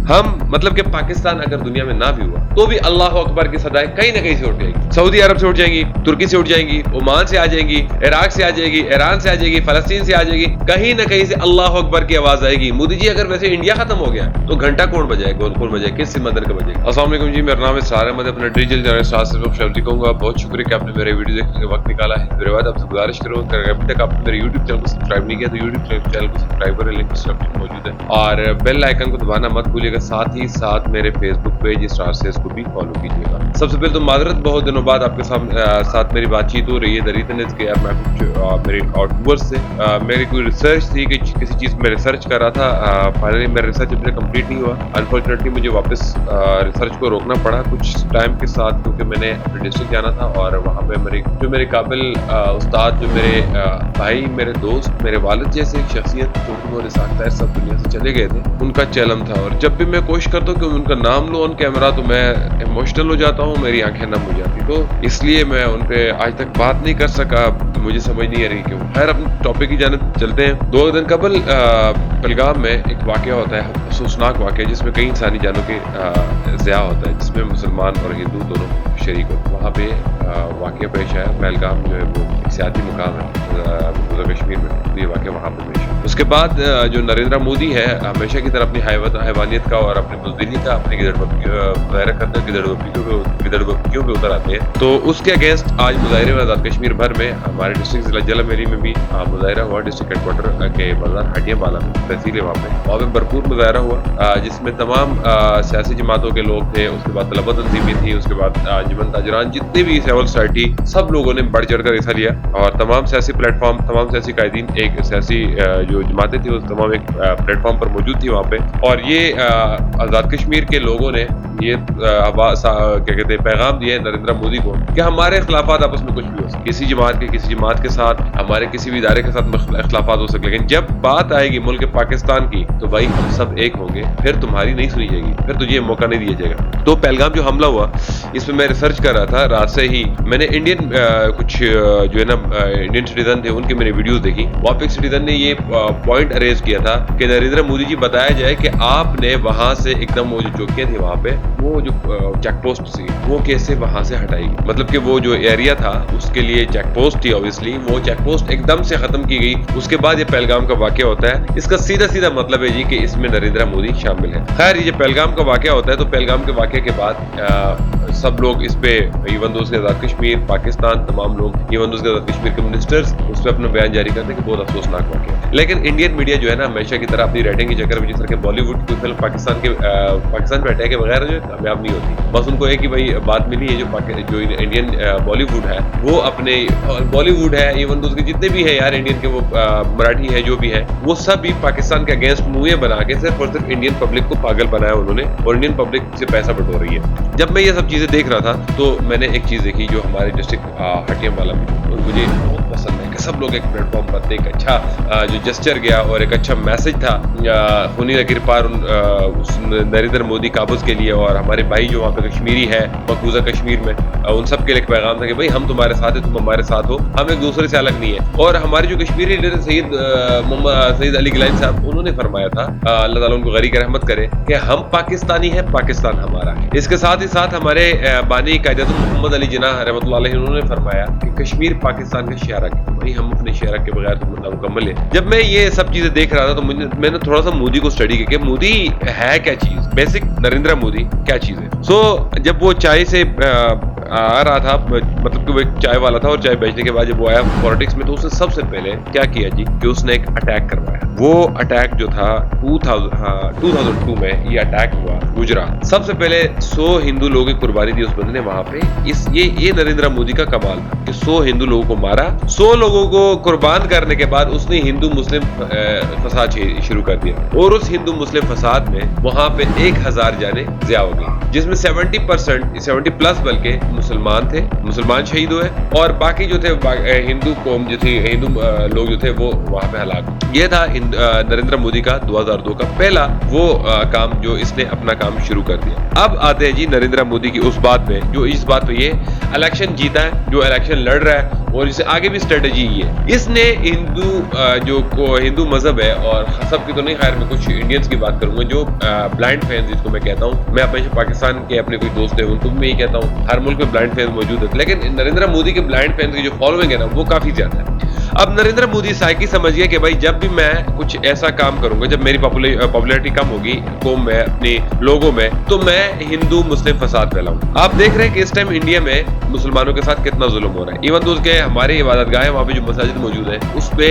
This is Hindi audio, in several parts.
हम मतलब कि पाकिस्तान अगर दुनिया में ना भी हुआ तो भी अल्लाह अकबर की सदाएं कहीं ना कहीं से उठ जाएगी। सऊदी अरब से उठ जाएंगी, तुर्की से उठ जाएंगी, ओमान से आ जाएंगी, इराक से आ जाएगी, ईरान से आ जाएगी, फलस्तीन से आ जाएगी, कहीं ना कहीं से अल्लाह अकबर की आवाज आएगी। मोदी जी अगर वैसे इंडिया खत्म हो गया तो घंटा कौन बजाएगा, कौन बजाएगा, किस सिमंदर का बजाएगा। अस्सलाम वालेकुम जी, मेरा नाम है सारा अहमद, अपना डिजिटल चैनल साथ से कहूंगा बहुत शुक्रिया कि आपने मेरे वीडियो देखने का वक्त निकाला है। मेरे बाद आपसे गुजारिश करूंगा कि अभी तक आपने मेरे यूट्यूब चैनल को सब्सक्राइब नहीं किया तो यूट्यूब चैनल को सब्सक्राइब करें, लिंक डिस्क्रिप्शन मौजूद है, और बेल आइकन को दबाना मत भूलिएगा। साथ ही साथ मेरे फेसबुक पेज स्टार से इसको भी फॉलो कीजिएगा। सबसे पहले तो माजरत, बहुत दिनों बाद आपके साथ मेरी बातचीत हो रही है। द रीजन इज कि यार मैं कुछ मेरे आउटवर्स से मेरी कोई रिसर्च थी कि किसी चीज़ में रिसर्च कर रहा था। फाइनली मेरा रिसर्च अभी कंप्लीट नहीं हुआ। अनफॉर्चुनेटली मुझे वापस रिसर्च को रोकना पड़ा कुछ टाइम के साथ, क्योंकि मैंने अपने डिस्ट्रिक्ट जाना था और वहाँ पे मेरे काबिल उस्ताद, जो मेरे भाई, मेरे दोस्त, मेरे वालिद जैसे एक शख्सियत जो उन्होंने साख्ता सब दुनिया से चले गए थे, उनका चैलम था। और जब भी मैं कोशिश करता हूँ कि उनका नाम लो ऑन कैमरा तो मैं इमोशनल हो जाता हूँ, मेरी आंखें नम हो जाती, तो इसलिए मैं उन पे आज तक बात नहीं कर सका। मुझे समझ नहीं आ रही क्यों। खैर, अपने टॉपिक की जानिब चलते हैं। 2 दिन कबल पहलगाम में एक वाकया होता है, अफसोसनाक वाकया, जिसमें कई इंसानी जानों के ज़िया होता है, जिसमें मुसलमान और हिंदू दोनों शरीक होते हैं। वहाँ पे वाकया पेश आया। पहलगाम जो है वो एक सियाती मुकाम है कश्मीर में, तो ये वाकया वहाँ पे पेश है। उसके बाद जो नरेंद्र मोदी है, हमेशा की तरह अपनी हैवानियत का और अपनी बुज़दिली का, अपनी गिदड़बक्कियों करते हैं, गिदड़बक्कियों पे उतर आते हैं। तो उसके अगेंस्ट आज मुजाहिरे में आज़ाद कश्मीर भर में, हमारे डिस्ट्रिक्ट जिला जलमेरी में भी मुजाहिरा हुआ। डिस्ट्रिक्ट हेडक्वार्टर के बाजार हटिया बाला में तहसील है, वहाँ पे भरपूर मुजाहिरा हुआ, जिसमें तमाम सियासी जमातों के लोग थे। उसके बाद तलबा तंजीमें थी, उसके बाद अंजुमन ताजरान, जितने भी सिविल सोसाइटी, सब लोगों ने बढ़ चढ़ कर हिस्सा लिया। और तमाम सियासी प्लेटफॉर्म, तमाम सियासी कायदीन, एक सियासी जो जमातें थी, उस तमाम एक प्लेटफॉर्म पर मौजूद थी वहाँ पे। और ये आज़ाद कश्मीर के लोगों ने ये क्या कहते हैं, पैगाम दिया है नरेंद्र मोदी को कि हमारे इख्लाफात आपस में कुछ भी हो सकते, किसी जमात के साथ, हमारे किसी भी इदारे के साथ इख्लाफात हो सकते, लेकिन जब बात आएगी मुल्क पाकिस्तान की तो भाई हम सब एक होंगे, फिर तुम्हारी नहीं सुनी जाएगी, फिर तुझे मौका नहीं दिया जाएगा। तो पहलगाम जो हमला हुआ, इसमें मैं रिसर्च कर रहा था रात से ही। मैंने इंडियन कुछ जो है ना इंडियन सिटीजन थे, उनकी मैंने वीडियोस देखी। वहाँ पे एक सिटीजन ने ये पॉइंट अरेज किया था कि नरेंद्र मोदी जी, बताया जाए कि आपने वहां से एकदम वो जो चौकियां थी वहां पे, वो जो चेक पोस्ट थी, वो कैसे वहां से हटाएगी। मतलब कि वो जो एरिया था उसके लिए चेक पोस्ट थी, ऑब्वियसली वो चेक पोस्ट एकदम से खत्म की गई। उसके बाद ये पहलगाम का वाकया होता है। इसका सीधा मतलब है जी कि इसमें नरेंद्र मोदी शामिल है। खैर, ये पहलगाम का वाकया होता है, तो पहलगाम के वाकये के बाद सब लोग इस पे, इवन दोस्त आज़ाद कश्मीर, पाकिस्तान, तमाम लोग, इवन दोस्त आज़ाद कश्मीर के मिनिस्टर्स, उस पर अपना बयान जारी करते हैं कि बहुत अफसोसनाक वाकया है। लेकिन इंडियन मीडिया जो है ना, हमेशा की तरह अपनी रेटिंग के चक्कर में, जिस तरह के बॉलीवुड की फिल्म पाकिस्तान में अटैक के बगैर जो कामयाब नहीं होती। बस उनको एक ही भाई बात मिली है, जो इंडियन बॉलीवुड है, वो अपने बॉलीवुड है, इवन दोस्त के जितने भी है यार इंडियन के, वो मराठी है, जो भी है, वो सब भी पाकिस्तान के अगेंस्ट मुँह बना के सिर्फ और सिर्फ इंडियन पब्लिक को पागल बनाया उन्होंने, और इंडियन पब्लिक से पैसा बटोर रही है। जब मैं ये सब चीजें देख रहा था तो मैंने एक चीज देखी जो हमारे डिस्ट्रिक्ट हटियावाला में, और मुझे बहुत पसंद है कि सब लोग एक प्लेटफॉर्म पर एक अच्छा जो जेस्चर गया और एक अच्छा मैसेज था खूनी लकीरपार नरेंद्र मोदी काबूज के लिए, और हमारे भाई जो वहाँ पे कश्मीरी है, मकबूजा कश्मीर में, उन सब के लिए पैगाम था कि भाई हम तुम्हारे साथ है, तुम हमारे साथ हो, हम एक दूसरे से अलग नहीं है। और हमारे जो कश्मीरी लीडर सईद अली गिलानी साहब, उन्होंने फरमाया था, अल्लाह ताला उनको गरीक रहमत करे, कि हम पाकिस्तानी है, पाकिस्तान हमारा है। इसके साथ ही साथ हमारे बानी कायदतुल मोहम्मद अली जिन्नाह रहमतुल्लाह अलैहि, उन्होंने फरमाया कि कश्मीर पाकिस्तान का शहर है, भाई हम अपने शहर के बगैर तो मतलब मुकम्मल है। जब मैं ये सब चीजें देख रहा था तो मैंने थोड़ा सा मोदी को स्टडी किया कि मोदी है क्या चीज, बेसिक नरेंद्र मोदी क्या चीज है। जब वो चाय से आ रहा था, मतलब कि वो एक चाय वाला था, और चाय बेचने के बाद जब वो आया पॉलिटिक्स में, तो उसने सबसे पहले क्या किया जी कि उसने एक अटैक करवाया। वो अटैक जो था 2002 में ये अटैक हुआ गुजरात। सबसे पहले 100 हिंदू लोगों की कुर्बानी दी उस बंदे ने वहां पे। ये नरेंद्र मोदी का कमाल था कि 100 हिंदू लोगों को मारा, 100 लोगों को कुर्बान करने के बाद उसने हिंदू मुस्लिम फसाद शुरू कर दिया, और उस हिंदू मुस्लिम फसाद में वहां पे 1000 जाने ज़िया हो गई, जिसमें 70% 70+ बल्कि मुसलमान थे, मुसलमान शहीद हुए, और बाकी जो थे हिंदू कौम जो थी, हिंदू लोग जो थे वो वहां पे हलाक हुए। ये था नरेंद्र मोदी का 2002 का पहला वो काम जो इसने अपना काम शुरू कर दिया। अब आते हैं जी नरेंद्र मोदी की उस बात पे, जो इस बात पे ये इलेक्शन जीता है, जो इलेक्शन लड़ रहा है, और इससे आगे भी स्ट्रेटेजी ही है। इसने हिंदू मजहब है, और सबकी तो नहीं, खैर मैं कुछ इंडियंस की बात करूंगा जो ब्लाइंड फैंस जिसको मैं कहता हूं। मैं अपने पाकिस्तान के अपने कोई दोस्त है उनको मैं ये कहता हूं, हर मुल्क में ब्लाइंड फैंस मौजूद है, लेकिन नरेंद्र मोदी के ब्लाइंड फैंस की जो फॉलोइंग है ना वो काफी ज्यादा है। अब नरेंद्र मोदी साइकी समझ गया कि भाई जब भी मैं कुछ ऐसा काम करूंगा, जब मेरी पॉपुलैरिटी कम होगी कौम में, अपने लोगों में, तो मैं हिंदू मुस्लिम फसाद फैलाऊंगा। आप देख रहे हैं कि इस टाइम इंडिया में मुसलमानों के साथ कितना जुल्म हो रहा है। इवन तो उसके हमारे इबादतगाह है, वहां पे जो मसाजिद मौजूद है उस पे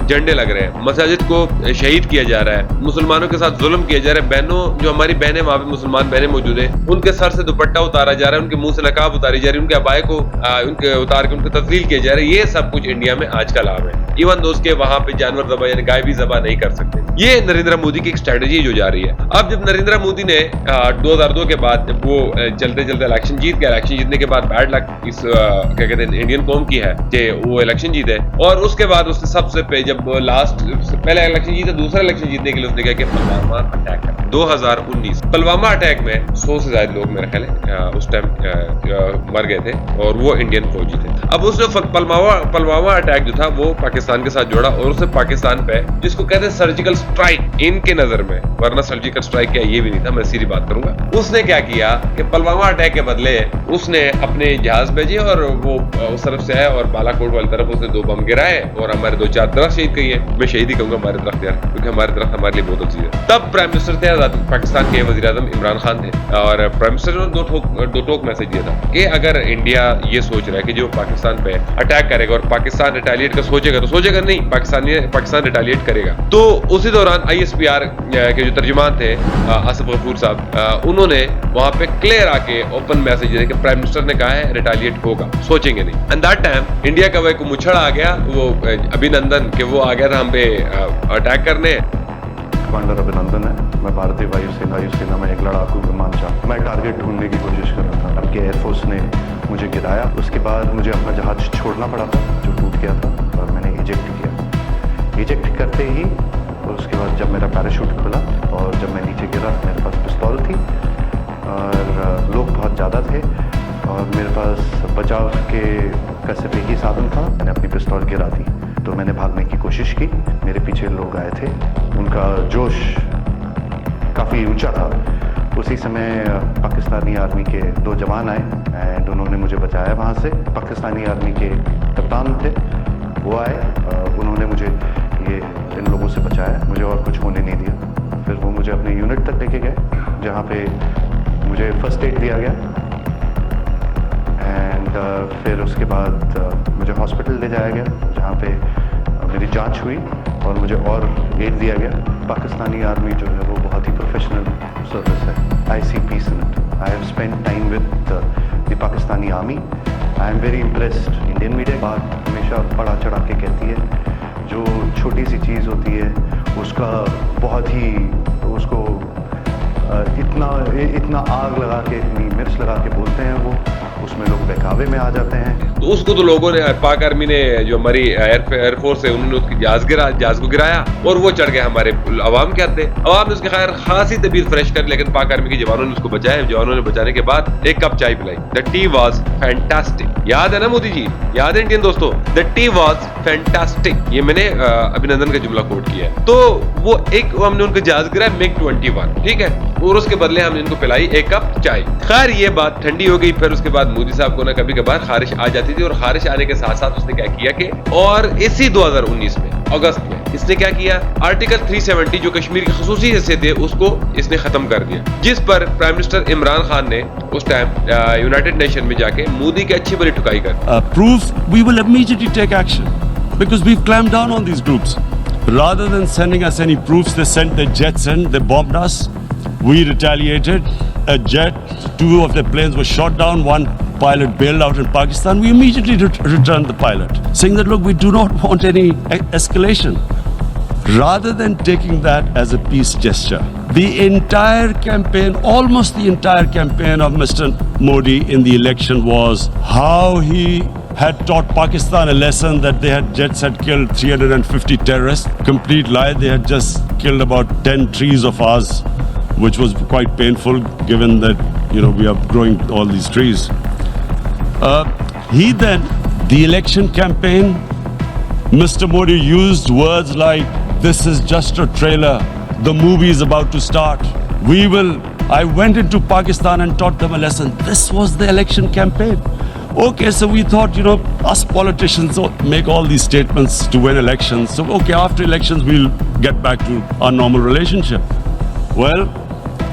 झंडे लग रहे हैं, मसाजिद को शहीद किया जा रहा है, मुसलमानों के साथ जुल्म किया जा रहा है। बहनों, जो हमारी बहनें वहां पे मुसलमान बहनें मौजूद है, उनके सर से दुपट्टा उतारा जा रहा है, उनके मुंह से नकाब उतारी जा रही है, उनके अबाए को उनके उतार के उनको तस्लील किया जा रहा है। ये सब कुछ इंडिया में आज का लाभ है। इवन दोस्त के वहां पे जानवर ज़बह यानी गाय भी ज़बह नहीं कर सकते। ये नरेंद्र मोदी की एक स्ट्रेटजी जो जा रही है। अब जब नरेंद्र मोदी ने 2002 के बाद जब वो चलते चलते इलेक्शन जीत गया, इलेक्शन जीतने के बाद बैड लक इस क्या कहते हैं इंडियन कौम की है कि वो इलेक्शन जीते, और उसके बाद उसने सबसे जब लास्ट पहले इलेक्शन जीता, दूसरा इलेक्शन जीतने के लिए उसने कहा कि पुलवामा अटैक कर। 2019 पुलवामा अटैक में 100 से ज्यादा लोग मेरे ख्याल है उस टाइम मर गए थे, और वो इंडियन फौजी थे। अब उसने पुलवामा अटैक जो था वो पाकिस्तान के साथ जोड़ा, और उसने पाकिस्तान पे जिसको कहते हैं सर्जिकल स्ट्राइक इनके नजर में, वरना सर्जिकल स्ट्राइक क्या ये भी नहीं था, मैं सीधी बात करूंगा। उसने क्या किया कि पुलवामा अटैक के बदले उसने अपने जहाज भेजे, और वो उस तरफ से आया और बालाकोट वाली तरफ उसने 2 बम गिराए, और हमारे 2-4 दरख्त शहीद किए। मैं शहीद ही कहूंगा हमारे दरख्त यार, क्योंकि हमारे दरख्त हमारे लिए बहुत अजीज है। तब प्राइम मिनिस्टर थे पाकिस्तान के वजीर आजम इमरान खान थे, और प्राइम मिनिस्टर ने दो टोक मैसेज दिया था कि अगर इंडिया ये सोच रहा है कि जो पाकिस्तान पे अटैक करेगा और पाकिस्तान रिटेलिएट का सोचेगा, तो सोचेगा नहीं, पाकिस्तान रिटेलिएट करेगा। तो उसी दौरान ISPR के जो तर्जुमान थे आसिफ गफूर साहब, उन्होंने वहां पे क्लियर आके ओपन मैसेज दिया कि प्राइम मिनिस्टर ने कहा है रिटेलिएट होगा, सोचेंगे नहीं। एंड दैट टाइम इंडिया का वो मुछड़ आ गया, वो अभिनंदन के वो आ गया था हम पे अटैक करने। कमांडर अभिनंदन है, मैं भारतीय वायुसेना में एक लड़ाकू विमान चालक। मैं टारगेट ढूंढने की कोशिश कर रहा था, कि एयरफोर्स ने मुझे गिराया। उसके बाद मुझे अपना जहाज छोड़ना पड़ा था जो टूट गया था, और मैंने इजेक्ट किया। इजेक्ट करते ही उसके बाद जब मेरा पैराशूट खुला और जब मैं नीचे गिरा, मेरे पास पिस्तौल थी और लोग बहुत ज़्यादा थे, और मेरे पास बचाव के का सिर्फ एक ही साधन था, मैंने अपनी पिस्तौल गिरा दी। तो मैंने भागने की कोशिश की, मेरे पीछे लोग आए थे, उनका जोश काफ़ी ऊंचा था। उसी समय पाकिस्तानी आर्मी के 2 जवान आए एंड उन्होंने मुझे बचाया वहाँ से। पाकिस्तानी आर्मी के कप्तान थे, वो आए, उन्होंने मुझे इन लोगों से बचाया, मुझे और कुछ होने नहीं दिया। फिर वो मुझे अपने यूनिट तक लेके गए, जहाँ पे मुझे फर्स्ट एड दिया गया, एंड फिर उसके बाद मुझे हॉस्पिटल ले जाया गया, जहाँ पे मेरी जांच हुई और मुझे और एड दिया गया। पाकिस्तानी आर्मी जो है वो बहुत ही प्रोफेशनल सर्विस है। I see peace in it. I have spent time with the Pakistani army. I am very impressed. Indian media बात हमेशा बढ़ा चढ़ा के कहती है, जो छोटी सी चीज़ होती है उसका बहुत ही उसको इतना आग लगा के, इतनी मिर्च लगा के बोलते हैं, वो उसमें लोग बहकावे में आ जाते हैं। तो उसको तो लोगों ने, पाक आर्मी ने, जो हमारी एयरफोर्स है, उन्होंने उसकी जहाज को गिराया और वो चढ़ गए। हमारे अवाम क्या थे, अवाम ने उसके खैर खासी तबीयत फ्रेश कर, लेकिन पाक आर्मी के जवानों ने उसको बचाया। जवानों ने बचाने के बाद एक कप चाय पिलाई। The T was fantastic. याद है ना मोदी जी, याद है इंडियन दोस्तों, द टी वॉज फैंटास्टिक। ये मैंने अभिनंदन का जुमला कोट किया है। तो वो एक हमने उनका जहाज गिराया MiG-21, ठीक है, और उसके बदले हमने इनको पिलाई एक कप चाय। खैर ये बात ठंडी हो गई। फिर उसके बाद मोदी साहब को ना कभी कभार खारिश आ जाती थी, और खारिश आने के साथ साथ उसने क्या किया कि, और इसी 2019 में अगस्त में इसने क्या किया, आर्टिकल 370 जो कश्मीर की खसूसी हिस्से थे उसको इसने खत्म कर दिया, जिस पर प्राइम मिनिस्टर इमरान खान ने उस टाइम यूनाइटेड नेशन में जाके मोदी की अच्छी बड़ी ठुकाई कर proves we will immediately take action because we've clamped down on these groups. Rather than sending us any proofs, they sent their jets in, they bombed us. We retaliated. A jet, 2 of their planes were shot down. One pilot bailed out in Pakistan. We immediately returned the pilot, saying that, look, we do not want any escalation. rather than taking that as a peace gesture, the entire campaign, almost the entire campaign of Mr. Modi in the election was how he had taught Pakistan a lesson that jets had killed 350 terrorists. Complete lie. They had just killed about 10 trees of ours, which was quite painful given that, we are growing all these trees. The election campaign, Mr. Modi used words like, this is just a trailer. The movie is about to start. I went into Pakistan and taught them a lesson. This was the election campaign. Okay, so we thought, us politicians make all these statements to win elections. So, okay, after elections, we'll get back to our normal relationship. Well,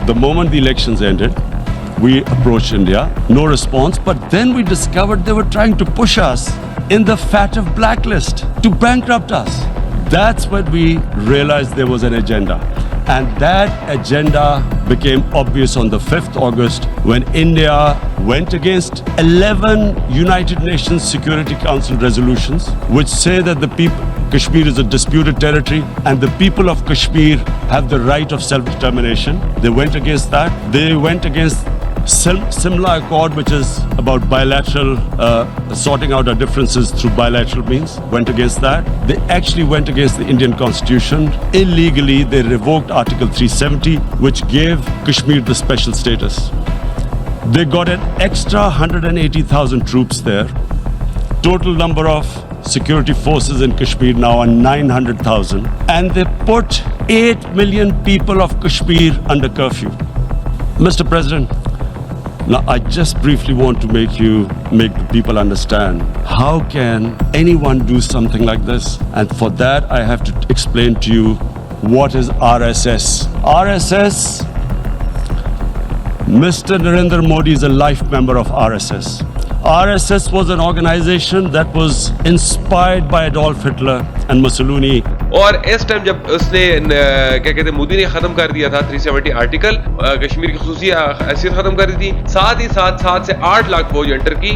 the moment the elections ended, we approached India, no response, but then we discovered they were trying to push us in the FATF blacklist to bankrupt us. That's when we realized there was an agenda. And that agenda became obvious on the 5th August when India went against 11 United Nations Security Council resolutions which say that Kashmir is a disputed territory and the people of Kashmir have the right of self-determination. They went against that. They went against Simla Accord, which is about bilateral, sorting out our differences through bilateral means, went against that. They actually went against the Indian Constitution. Illegally, they revoked Article 370, which gave Kashmir the special status. They got an extra 180,000 troops there. Total number of security forces in Kashmir now are 900,000. And they put 8 million people of Kashmir under curfew. Mr. President, now, I just briefly want to make the people understand how can anyone do something like this? And for that, I have to explain to you what is RSS. RSS, Mr. Narendra Modi is a life member of RSS. RSS was an organization that was inspired by Adolf Hitler and Mussolini. और इस टाइम जब उसने क्या कहते हैं मोदी ने खत्म कर दिया था 370 आर्टिकल, कश्मीर की खुसूसी हैसियत खत्म कर दी थी, साथ ही साथ 7 से 8 लाख फौज एंटर की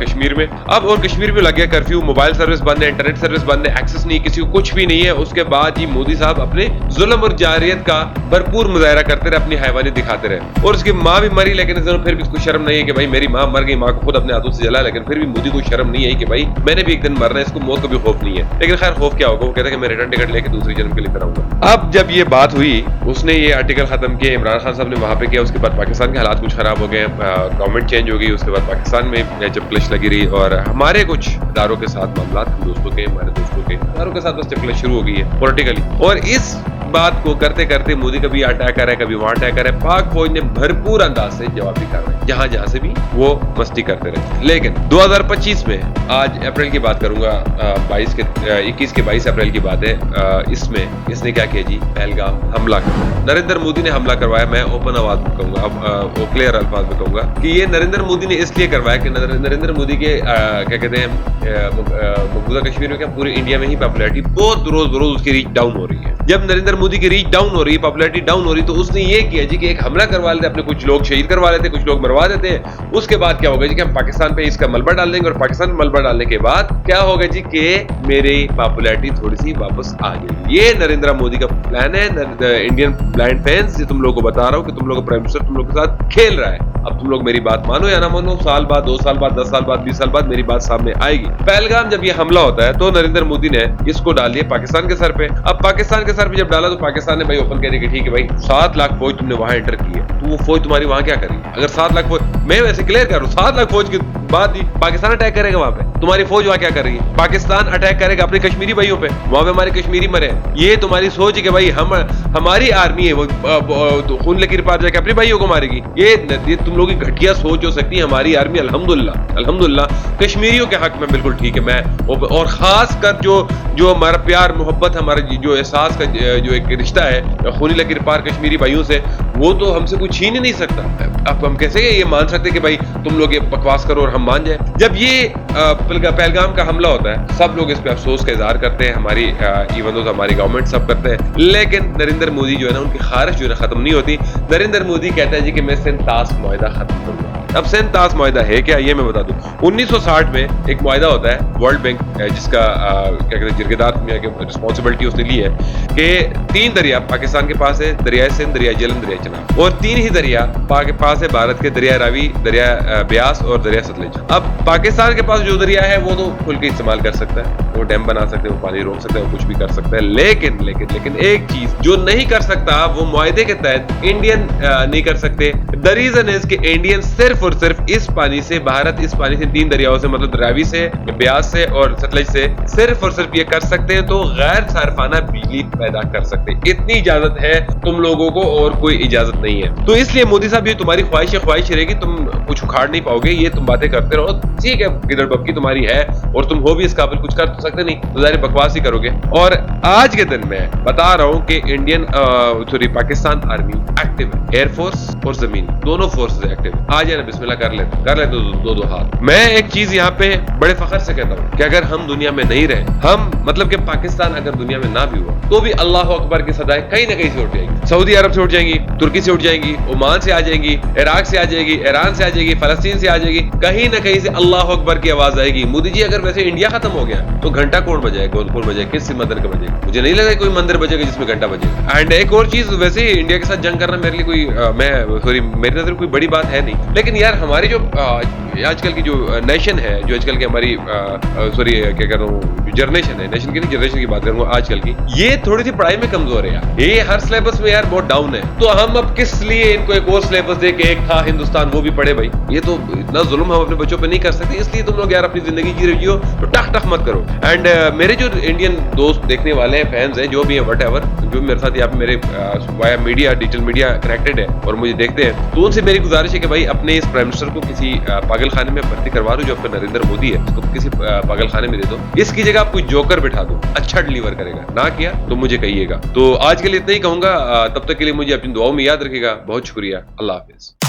कश्मीर में। अब और कश्मीर में लग गया कर्फ्यू, मोबाइल सर्विस बंद है, इंटरनेट सर्विस बंद है, एक्सेस नहीं, किसी को कुछ भी नहीं है। उसके बाद ही मोदी साहब अपने जुल्म और जारियत का भरपूर मुजाहरा करते रहे, अपनी हैवानियत दिखाते रहे। और उसकी माँ भी मरी, लेकिन फिर भी उसको शर्म नहीं है कि भाई मेरी माँ मर गई, माँ को खुद अपने हाथों से जला, लेकिन फिर भी मोदी को शर्म नहीं है कि भाई मैंने भी एक दिन मरना है, इसको मौत का भी खौफ नहीं है। लेकिन खैर खौफ क्या होगा, वो कहता है कि मैं रिटर्न टिकट लेके दूसरी जन्म के लिए कराऊंगा। अब जब ये बात हुई, उसने ये आर्टिकल खत्म किया, इमरान खान साहब ने वहां पे किया, उसके बाद पाकिस्तान के हालात कुछ खराब हो गए, गवर्नमेंट चेंज हो गई, उसके बाद पाकिस्तान में जब क्लच लगी रही और हमारे कुछ इदारों के साथ मामला, दोस्तों के, हमारे दोस्तों के इदारों के साथ बस चक्कर शुरू हो गई है पॉलिटिकली। और इस बात को करते करते मोदी कभी अटैक कर रहा है, कभी वहां अटैक कर रहा है। पाक फौज ने भरपूर अंदाज से जवाबी कार्रवाई जहां से भी वो मस्ती करते रहे। लेकिन 2025 में, आज अप्रैल की बात करूंगा, 21 के 22 अप्रैल की बात है, इसमें इसने क्या किया जी, पहलगाम हमला कर नरेंद्र मोदी ने हमला करवाया। मैं ओपन आवाज में कहूंगा, अब क्लियर अल्फाज में कहूंगा कि ये नरेंद्र मोदी ने इसलिए करवाया कि नरेंद्र मोदी के क्या कहते हैं, मकबूजा कश्मीर में क्या पूरे इंडिया में ही पॉपुलैरिटी बहुत रोज उसकी रीच डाउन हो रही है। जब नरेंद्र मोदी की रीच डाउन हो रही है, पॉपुलैरिटी डाउन हो रही, तो उसने ये किया जी कि एक हमला करवा लेते, अपने कुछ लोग शहीद करवा लेते, कुछ लोग मरवा देते हैं। उसके बाद क्या होगा जी कि हम पाकिस्तान पे इसका मलबा डाल देंगे, और पाकिस्तान में मलबा डालने के बाद क्या होगा जी कि मेरी पॉपुलैरिटी थोड़ी सी वापस आ जाएगी। ये नरेंद्र मोदी का प्लान है। इंडियन ब्लाइंड फैंस, तुम लोगों को बता रहा हूं कि तुम लोग का प्राइम मिनिस्टर तुम लोग के साथ खेल रहा है। अब तुम लोग मेरी बात मानो या ना मानो, साल बाद, 2 साल बाद, 10 साल बाद, 20 साल बाद मेरी बात सामने आएगी। पहलगाम जब ये हमला होता है तो नरेंद्र मोदी ने इसको डाल दिया पाकिस्तान के सर पे। अब पाकिस्तान के सर पे जब डाला तो पाकिस्तान ने भाई ओपन कह दिया कि ठीक है भाई, 7 लाख फौज तुमने वहां एंटर की है, तो वो फौज तुम्हारी वहां क्या करेगी? अगर 7 लाख फौज, मैं वैसे क्लियर कर रहा हूं, 7 लाख फौज के बाद ही पाकिस्तान अटैक करेगा वहां पे, तुम्हारी फौज वहां क्या कर रही है? पाकिस्तान अटैक करेगा अपने कश्मीरी भाइयों पे, वहां पे हमारे कश्मीरी मरे। ये तुम्हारी सोच है कि भाई हमारी आर्मी है वो तो खून लकीर पार जाके अपने भाइयों को मारेगी। ये तुम लोगों की घटिया सोच हो सकती है। हमारी आर्मी अल्हम्दुलिल्लाह कश्मीरियों के हक में बिल्कुल ठीक है। मैं और खास कर जो हमारा प्यार मोहब्बत, हमारा जो एहसास का जो एक रिश्ता है खूनी लकीर पार कश्मीरी भाइयों से, वो तो हमसे कोई छीन ही नहीं सकता। अब हम कैसे ये मान सकते कि भाई तुम लोग ये बकवास करो और हम मान जाए? जब ये पहलगाम का हमला होता है, सब लोग इस पे अफसोस का इजहार करते हैं, हमारी इवन तो हमारी गवर्नमेंट सब करते हैं, लेकिन नरेंद्र मोदी जो है ना, उनकी खारिश जो है खत्म नहीं होती। नरेंद्र मोदी कहता है जी कि मैं सिंध-ताश मुआहिदा खत्म करूंगा। अब सिंध-ताश मुआहिदा है क्या, ये मैं बता दूं। 1960 में एक मुआहिदा होता है वर्ल्ड बैंक, जिसका क्या कहते हैं जिरगेदार रिस्पॉन्सिबिलिटी उसने ली है कि 3 दरिया पाकिस्तान के पास है, दरिया सिंध, दरिया झेलम, दरिया चनाब, और 3 ही दरिया पास है भारत के, दरिया रावी, दरिया ब्यास और दरिया सतलज। अब पाकिस्तान के पास जो दरिया है वो तो खुल के इस्तेमाल कर सकता है, वो डैम बना सकते हैं, वो पानी रोक सकते हैं, वो कुछ भी कर सकता है, लेकिन एक चीज जो नहीं कर सकता, वो मुआहिदे के तहत इंडियन नहीं कर सकते। द रीजन इज कि इंडियन सिर्फ और सिर्फ इस पानी से, भारत इस पानी से 3 दरियाओं से, मतलब रावी से, ब्यास से और सतलज से सिर्फ और सिर्फ ये कर सकते हैं, तो गैर सारफाना बिजली पैदा कर सकते हैं। इतनी इजाजत है तुम लोगों को, और कोई इजाजत नहीं है। तो इसलिए मोदी साहब, ये तुम्हारी ख्वाहिश रहेगी, तुम कुछ उखाड़ नहीं पाओगे, ये तुम बातें करते रहो, ठीक है, गिदड़ बक्की तुम्हारी है और तुम हो भी इस काबिल, कुछ कर तो सकते नहीं, तो ज़ाहिर बकवास ही करोगे। और आज के दिन मैं बता रहा हूं कि पाकिस्तान आर्मी एक्टिव है, एयरफोर्स और जमीन दोनों फोर्सेस एक्टिव है। आ जाए ना, बिस्मिल्लाह कर ले दो हाथ। मैं एक चीज यहाँ पे बड़े फख्र से कहता हूँ कि अगर हम दुनिया में नहीं रहे, हम मतलब कि पाकिस्तान अगर दुनिया में ना भी हुआ, तो भी अल्लाह अकबर की सदाएं कहीं ना कहीं से उठ जाएगी। सऊदी अरब से उठ जाएंगी, तुर्की से उठ जाएंगी, ओमान से आ जाएंगी, इराक से आ जाएगी, ईरान से आ जाएगी, फलस्तीन से आ जाएगी, कहीं ना कहीं से अल्लाह अकबर की आवाज आएगी। मोदी जी, अगर वैसे इंडिया खत्म हो गया तो घंटा कौन बजाएगा, कौन बजाएगा, किस मंदिर का बजेगा? मुझे नहीं लगा कोई मंदिर बजेगा जिसमें घंटा बजेगा। एंड एक और चीज, वैसे इंडिया के साथ जंग करना मेरे लिए मेरी नजर कोई बड़ी बात है नहीं, लेकिन यार हमारी जो आजकल की जो नेशन है, जो आजकल की हमारी क्या कर रहा हूँ, जनरेशन है, नेशन की नहीं, जनरेशन की बात करूंगा आजकल की, ये थोड़ी सी पढ़ाई में कमजोर है यार। ये हर सिलेबस में यार बहुत डाउन है, तो हम अब किस लिए इनको एक और सिलेबस दे के, एक था हिंदुस्तान वो भी पढ़े भाई? ये तो इतना जुल्म हम अपने बच्चों पे नहीं कर सकते, इसलिए तुम लोग यार अपनी जिंदगी जी रही हो तो टक मत करो। एंड मेरे जो इंडियन दोस्त देखने वाले हैं, फैंस हैं, जो भी है, व्हाटएवर, जो मेरे साथ यहाँ पे मेरे via media, digital media connected है और मुझे देखते हैं, तो उनसे मेरी गुजारिश है कि भाई अपने इस प्राइम मिनिस्टर को किसी पागल खाने में भर्ती करवा दो, जो आपका नरेंद्र मोदी है, उसको किसी पागल खाने में दे दो, इसकी जगह आप कोई जोकर बिठा दो, अच्छा डिलीवर करेगा। ना किया तो मुझे कहिएगा। तो आज के लिए इतना ही कहूंगा, तब तक के लिए मुझे अपनी दुआओं में याद रखिएगा। बहुत शुक्रिया, अल्लाह हाफिज।